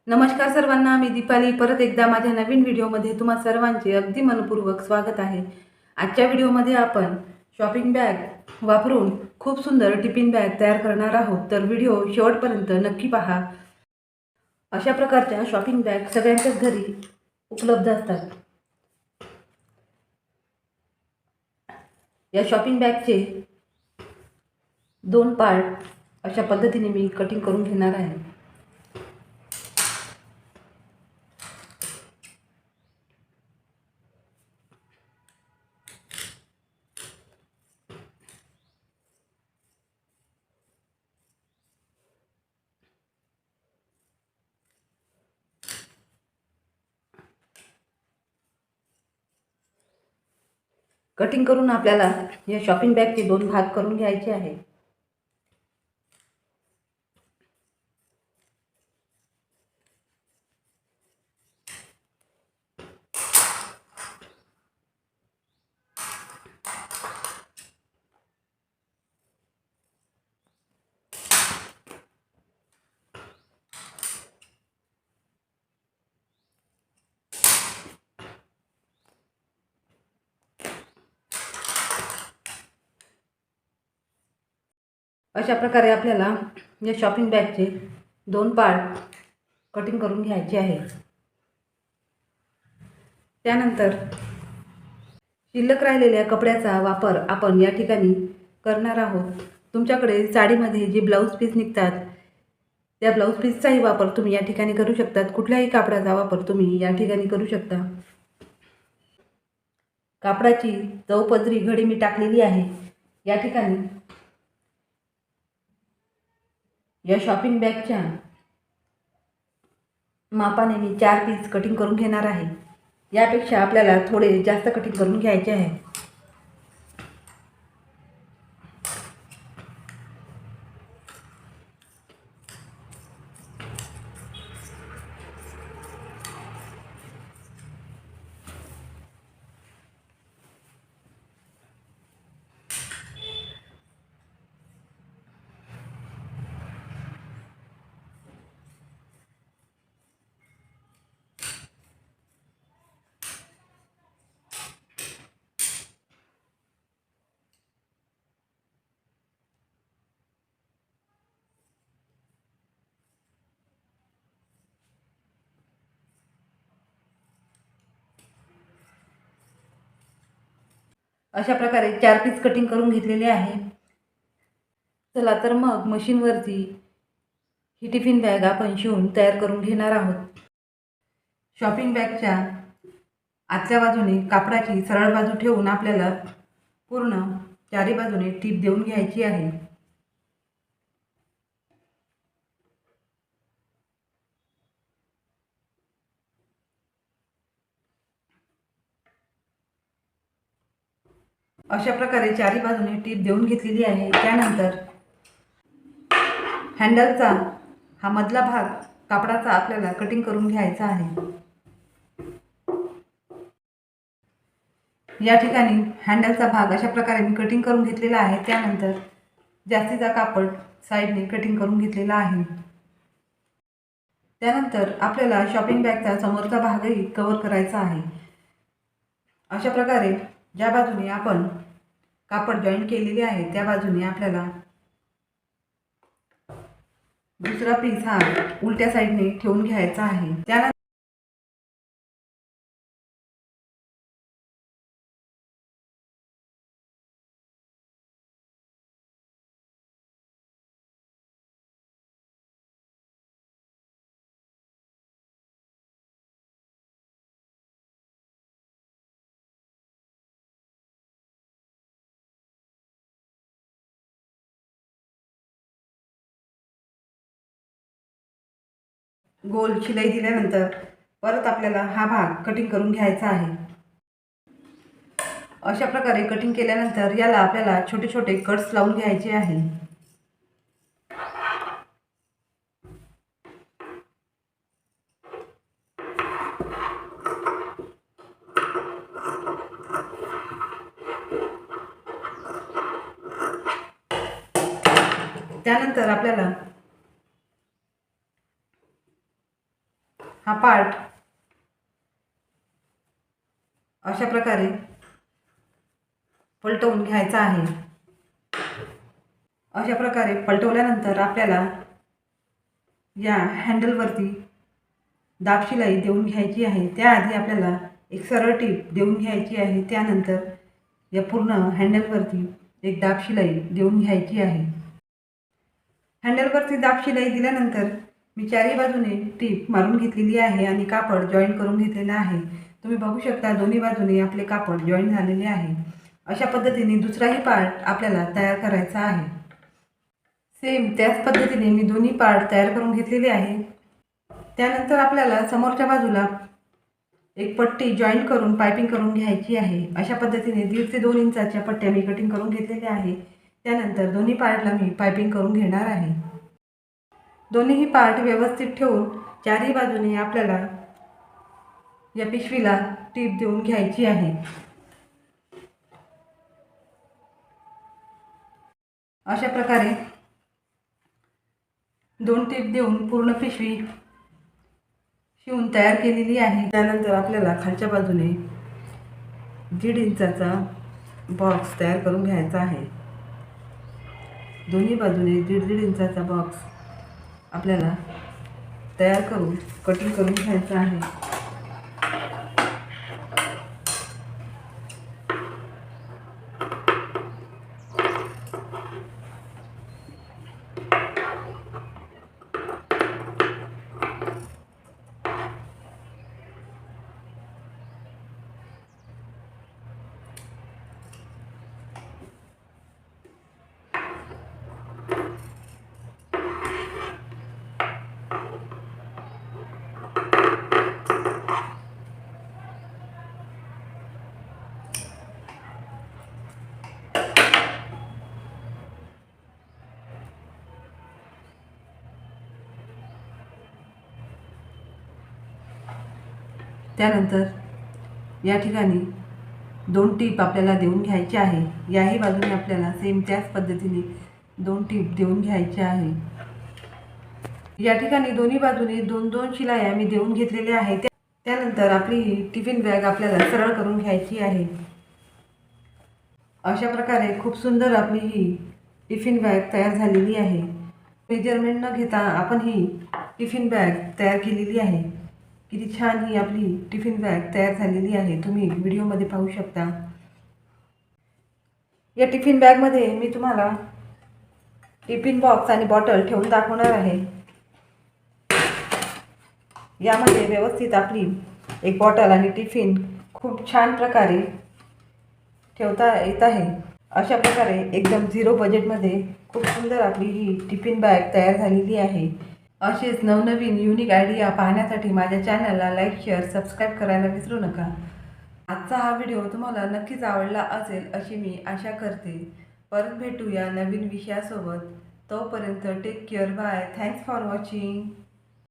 नमस्कार सर्वांना, मी दीपाली परत एकदा माझ्या नवीन व्हिडिओमध्ये तुम्हा सर्वांचे अगदी मनपूर्वक स्वागत आहे। आजच्या व्हिडिओमध्ये आपण शॉपिंग बॅग वापरून खूप सुंदर टिफिन बॅग तयार करणार आहोत, तर व्हिडिओ शेवटपर्यंत नक्की पहा। अशा प्रकारच्या शॉपिंग बॅग सगळ्यांच्याच घरी उपलब्ध असतात। या शॉपिंग बॅगचे दोन पार्ट अशा पद्धतीने मी कटिंग करून घेणार आहे। कटिंग करून आपल्याला या शॉपिंग बॅगचे दोन भाग करून घ्यायचे आहे। अशा प्रकारे आपल्याला या शॉपिंग बॅगचे दोन पार्ट कटिंग करून घ्यायचे आहे। त्यानंतर शिल्लक राहिलेल्या कपड्याचा वापर आपण या ठिकाणी करणार आहोत। तुमच्याकडे साडीमध्ये जे ब्लाऊज पीस निघतात त्या ब्लाऊज पीसचाही वापर तुम्ही या ठिकाणी करू शकतात। कुठल्याही कापडाचा वापर तुम्ही या ठिकाणी करू शकता। कापडाची चौपदरी घडी मी टाकलेली आहे। या ठिकाणी या शॉपिंग बॅगच्या मापाने मी 4 पीस कटिंग करून घेणार आहे। यापेक्षा आपल्याला थोडे जास्त कटिंग करून घ्यायचे आहे। अशा प्रकारे 4 पीस कटिंग करून घेतलेले आहे। चला तर मग मशीनवरती ही टिफिन बॅग आपण शिवून तयार करून घेणार आहोत। शॉपिंग बॅगच्या आतल्या बाजूने कापडाची सरळ बाजू ठेवून आपल्याला पूर्ण चारी बाजूने टीप देऊन घ्यायची आहे। अशा प्रकारे चारी बाजूने टीप देऊन घेतलेली आहे। त्यानंतर हँडलचा हा मधला भाग कापडाचा आपल्याला कटिंग करून घ्यायचा आहे। या ठिकाणी हँडलचा भाग अशा प्रकारे मी कटिंग करून घेतलेला आहे। त्यानंतर जास्तीचा कापड साइडने कटिंग करून घेतलेला आहे। त्यानंतर आपल्याला शॉपिंग बॅगचा समोरचा भागही कव्हर करायचा आहे। अशा प्रकारे ज्या बाजूने आपण कापड जॉईंट केलेले आहे त्या बाजूने आपल्याला दुसरा पीस हा उलट्या साइडने ठेवून घ्यायचा आहे। गोल शिलाई दिल्यानंतर परत आपल्याला हा भाग कटिंग करून घ्यायचा आहे। अशा प्रकारे कटिंग केल्यानंतर याला आपल्याला छोटे छोटे कट्स लावून घ्यायचे आहे। त्यानंतर आपल्याला हा पार्ट अशा प्रकारे पलटवून घ्यायचा आहे। अशा प्रकारे पलटवल्यानंतर आपल्याला या हँडलवरती दाब शिलाई देऊन घ्यायची आहे। त्याआधी आपल्याला एक सरळ टीप देऊन घ्यायची आहे। त्यानंतर या पूर्ण हँडलवरती एक दाब शिलाई देऊन घ्यायची आहे। हँडलवरती दाब शिलाई दिल्यानंतर मी चारही बाजूने टीप मारून घेतलेली आहे आणि कापड जॉईन करून घेतलेला आहे। तुम्ही बघू शकता दोन्ही बाजूने आपले कापड जॉईन झालेले आहे। अशा पद्धतीने दुसराही पार्ट आपल्याला तयार करायचा आहे। सेम त्याच पद्धतीने मी दोन्ही पार्ट तयार करून घेतलेले आहे। त्यानंतर आपल्याला समोरच्या बाजूला एक पट्टी जॉईंट करून पाइपिंग करून घ्यायची आहे। अशा पद्धतीने 1.5 ते 2 इंचाच्या पट्ट्या मी कटिंग करून घेतलेल्या आहे। त्यानंतर दोन्ही पार्टला मी पाइपिंग करून घेणार आहे। दोन्हीही पार्ट व्यवस्थित ठेवून चारही बाजूने आपल्याला या पिशवीला टीप देऊन घ्यायची आहे। अशा प्रकारे 2 टीप देऊन पूर्ण पिशवी शिवून तयार केलेली आहे। त्यानंतर आपल्याला खालच्या बाजूने 1.5 इंचाचा बॉक्स तयार करून घ्यायचा आहे। दोन्ही बाजूने 1.5 इंचाचा बॉक्स आपल्याला तयार करून कटिंग करून घ्यायचा आहे। त्यानंतर या ठिकाणी 2 टीप आपल्याला देऊन घ्यायची आहे। याही बाजूने आपल्याला सेम त्याच पद्धतीने 2 टीप देऊन घ्यायच्या आहे। या ठिकाणी दोन्ही बाजूने 2-2 शिलाया मी देऊन घेतलेल्या आहेत। त्यानंतर आपली ही टिफिन बॅग आपल्याला सरळ करून घ्यायची आहे। अशा प्रकारे खूप सुंदर आपली ही टिफिन बॅग तयार झालेली आहे। मेजरमेंट न घेता आपण ही टिफिन बॅग तयार केलेली आहे। किती छान ही आपली टिफिन बॅग तयार झालेली आहे, तुम्ही व्हिडिओमध्ये पाहू शकता। या टिफिन बॅगमध्ये मी तुम्हाला टिफिन बॉक्स आणि बॉटल ठेवून दाखवणार आहे। यामध्ये व्यवस्थित आपली एक बॉटल आणि टिफिन खूप छान प्रकारे ठेवता येत आहे। अशा प्रकारे एकदम 0 बजेटमध्ये खूप सुंदर आपली ही टिफिन बॅग तयार झालेली आहे। असेच नवनवीन युनिक आयडिया पाहण्यासाठी माझ्या चॅनलला लाईक, शेअर, सबस्क्राईब करायला विसरू नका। आजचा हा व्हिडिओ तुम्हाला नक्कीच आवडला असेल अशी मी आशा करते। परत भेटूया नवीन विषयासोबत। तोपर्यंत take care, bye, thanks for watching.